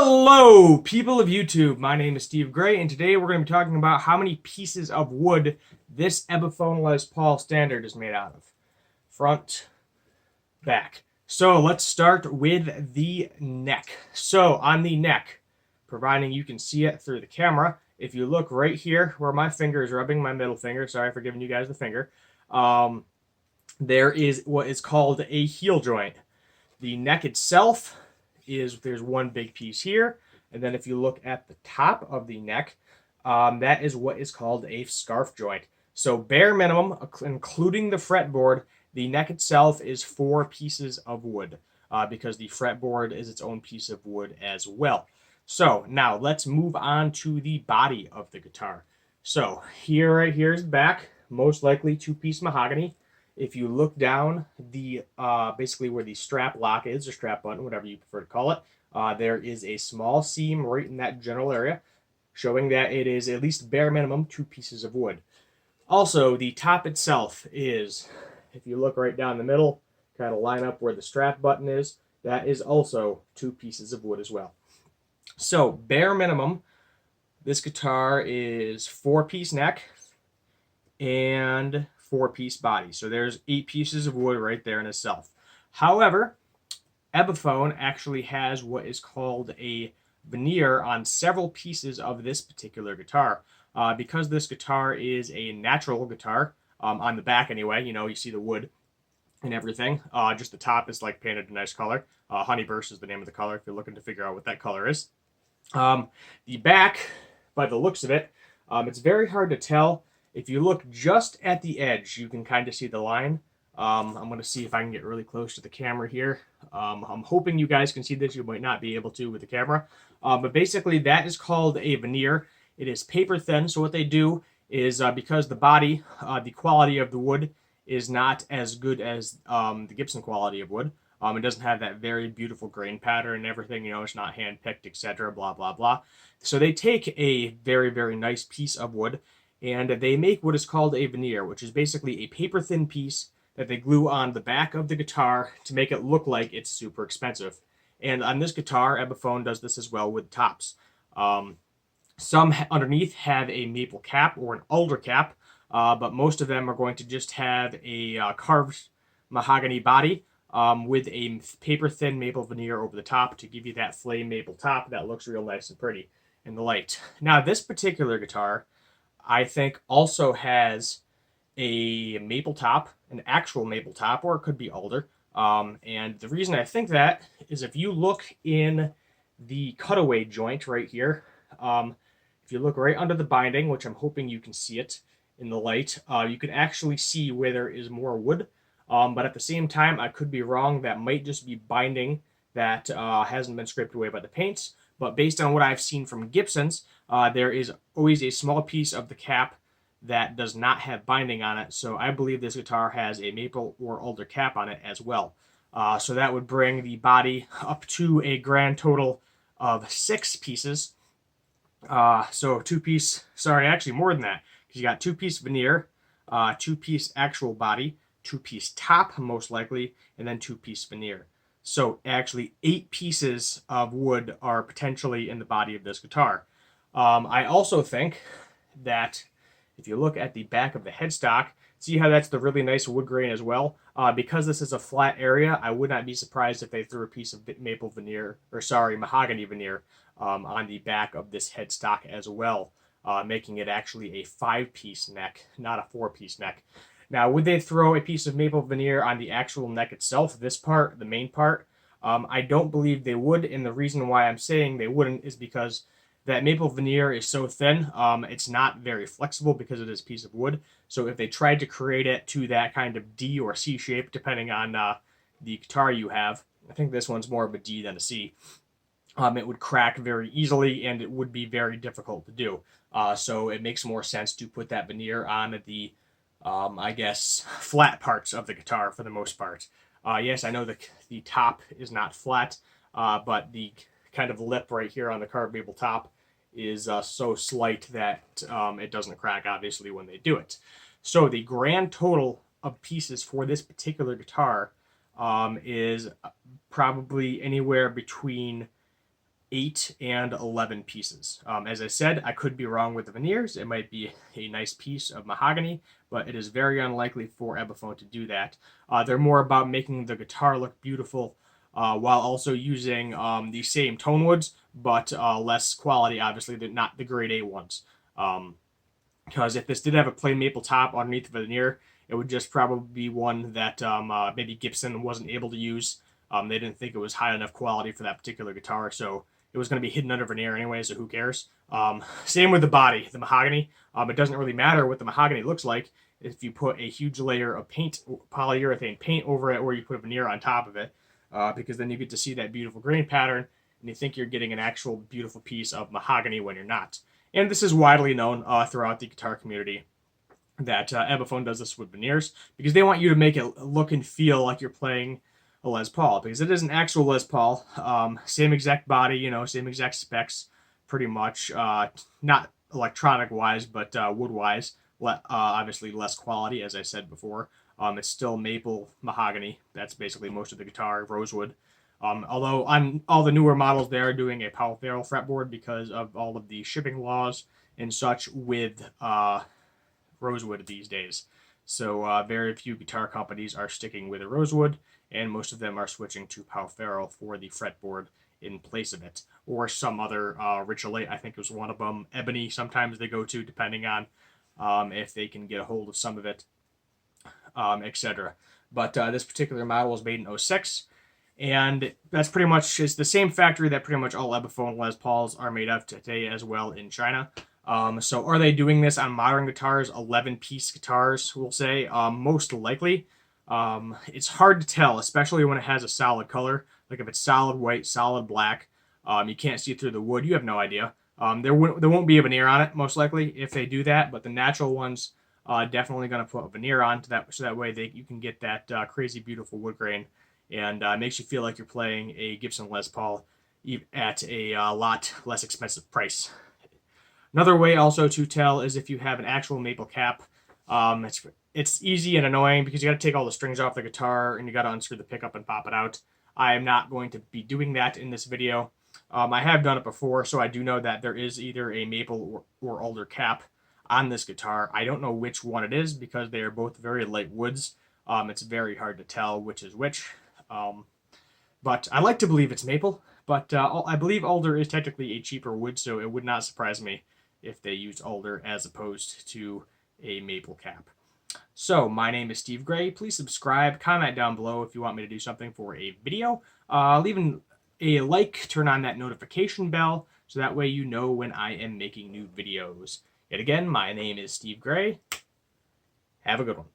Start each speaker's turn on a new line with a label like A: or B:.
A: Hello, people of YouTube. My name is Steve Gray, and today we're going to be talking about how many pieces of wood this Epiphone Les Paul standard is made out of. Front, back. So let's start with the neck. So on the neck, providing you can see it through the camera, if you look right here where my finger is rubbing my middle finger, sorry for giving you guys the finger, there is what is called a heel joint. The neck itself there's one big piece here, and then if you look at the top of the neck, that is what is called a scarf joint. So bare minimum, including the fretboard, the neck itself is 4 pieces of wood, because the fretboard is its own piece of wood as well. So now let's move on to the body of the guitar. So right here is the back, most likely 2-piece mahogany. If you look down the basically where the strap lock is, or strap button, whatever you prefer to call it, there is a small seam right in that general area, showing that it is at least bare minimum 2 pieces of wood. Also, the top itself is, if you look right down the middle, kind of line up where the strap button is, that is also 2 pieces of wood as well. So, bare minimum, this guitar is 4-piece neck and 4-piece body. So there's 8 pieces of wood right there in itself. However, Epiphone actually has what is called a veneer on several pieces of this particular guitar. Because this guitar is a natural guitar, on the back anyway, you see the wood and everything. Just the top is like painted a nice color. Honeyburst is the name of the color if you're looking to figure out what that color is. The back, by the looks of it, it's very hard to tell. If you look just at the edge, you can kind of see the line. I'm going to see if I can get really close to the camera here. I'm hoping you guys can see this. You might not be able to with the camera. But basically, that is called a veneer. It is paper thin, so what they do is, because the body, the quality of the wood is not as good as the Gibson quality of wood. It doesn't have that very beautiful grain pattern and everything. It's not hand-picked, etc., blah, blah, blah. So they take a very, very nice piece of wood, and they make what is called a veneer, which is basically a paper-thin piece that they glue on the back of the guitar to make it look like it's super expensive. And on this guitar, Epiphone does this as well with tops. Some underneath have a maple cap or an alder cap, but most of them are going to just have a carved mahogany body with a paper-thin maple veneer over the top to give you that flame maple top that looks real nice and pretty in the light. Now, this particular guitar, I think, also has a maple top, an actual maple top, or it could be alder. And the reason I think that is if you look in the cutaway joint right here, if you look right under the binding, which I'm hoping you can see it in the light, you can actually see where there is more wood. But at the same time, I could be wrong. That might just be binding that hasn't been scraped away by the paint. But based on what I've seen from Gibsons, there is always a small piece of the cap that does not have binding on it. So I believe this guitar has a maple or alder cap on it as well. So that would bring the body up to a grand total of 6 pieces. So 2-piece, sorry, actually more than that, because you got 2-piece veneer, 2-piece actual body, 2-piece top most likely, and then 2-piece veneer. So actually 8 pieces of wood are potentially in the body of this guitar. I also think that if you look at the back of the headstock, see how that's the really nice wood grain as well? Because this is a flat area, I would not be surprised if they threw a piece of maple veneer, or sorry, mahogany veneer, on the back of this headstock as well, making it actually a 5-piece neck, not a 4-piece neck. Now, would they throw a piece of maple veneer on the actual neck itself, this part, the main part? I don't believe they would, and the reason why I'm saying they wouldn't is because that maple veneer is so thin, it's not very flexible because it is a piece of wood. So if they tried to create it to that kind of D or C shape, depending on the guitar you have, I think this one's more of a D than a C, it would crack very easily and it would be very difficult to do. So it makes more sense to put that veneer on the, I guess, flat parts of the guitar for the most part. Yes, I know the top is not flat, but the kind of lip right here on the carved maple top is so slight that it doesn't crack, obviously, when they do it. So the grand total of pieces for this particular guitar is probably anywhere between 8 and 11 pieces. As I said, I could be wrong with the veneers. It might be a nice piece of mahogany, but it is very unlikely for Epiphone to do that. They're more about making the guitar look beautiful while also using the same tone woods, but less quality, obviously, not the grade A ones. Because if this did have a plain maple top underneath the veneer, it would just probably be one that maybe Gibson wasn't able to use. They didn't think it was high enough quality for that particular guitar, so it was going to be hidden under veneer anyway, so who cares? Same with the body, the mahogany. It doesn't really matter what the mahogany looks like if you put a huge layer of paint, polyurethane paint over it, or you put a veneer on top of it, because then you get to see that beautiful grain pattern, and you think you're getting an actual beautiful piece of mahogany when you're not. And this is widely known throughout the guitar community that Epiphone does this with veneers because they want you to make it look and feel like you're playing a Les Paul, because it is an actual Les Paul. Same exact body, same exact specs, pretty much. Not electronic wise, but wood wise. Obviously less quality, as I said before. It's still maple mahogany. That's basically most of the guitar, rosewood. Although on all the newer models, they are doing a Powell Ferrell fretboard because of all of the shipping laws and such with rosewood these days. So very few guitar companies are sticking with a rosewood, and most of them are switching to Powell Ferrell for the fretboard in place of it, or some other ritualite. I think it was one of them. Ebony sometimes they go to, depending on if they can get a hold of some of it, etc. But this particular model was made in 06, and that's pretty much it's the same factory that pretty much all Epiphone Les Pauls are made of today as well in China. So are they doing this on modern guitars, 11-piece guitars, we'll say? Most likely. It's hard to tell, especially when it has a solid color. Like if it's solid white, solid black, you can't see through the wood, you have no idea. There won't be a veneer on it, most likely, if they do that, but the natural ones definitely going to put a veneer on to that, so that way you can get that crazy beautiful wood grain, and makes you feel like you're playing a Gibson Les Paul at a lot less expensive price. Another way also to tell is if you have an actual maple cap. It's easy and annoying because you got to take all the strings off the guitar and you got to unscrew the pickup and pop it out. I am not going to be doing that in this video. I have done it before, so I do know that there is either a maple or alder cap on this guitar. I don't know which one it is because they are both very light woods. It's very hard to tell which is which. But I like to believe it's maple, but I believe alder is technically a cheaper wood, so it would not surprise me if they used alder as opposed to a maple cap. So, my name is Steve Gray. Please subscribe, comment down below if you want me to do something for a video. Leave a like, turn on that notification bell, so that way you know when I am making new videos. Yet again, my name is Steve Gray. Have a good one.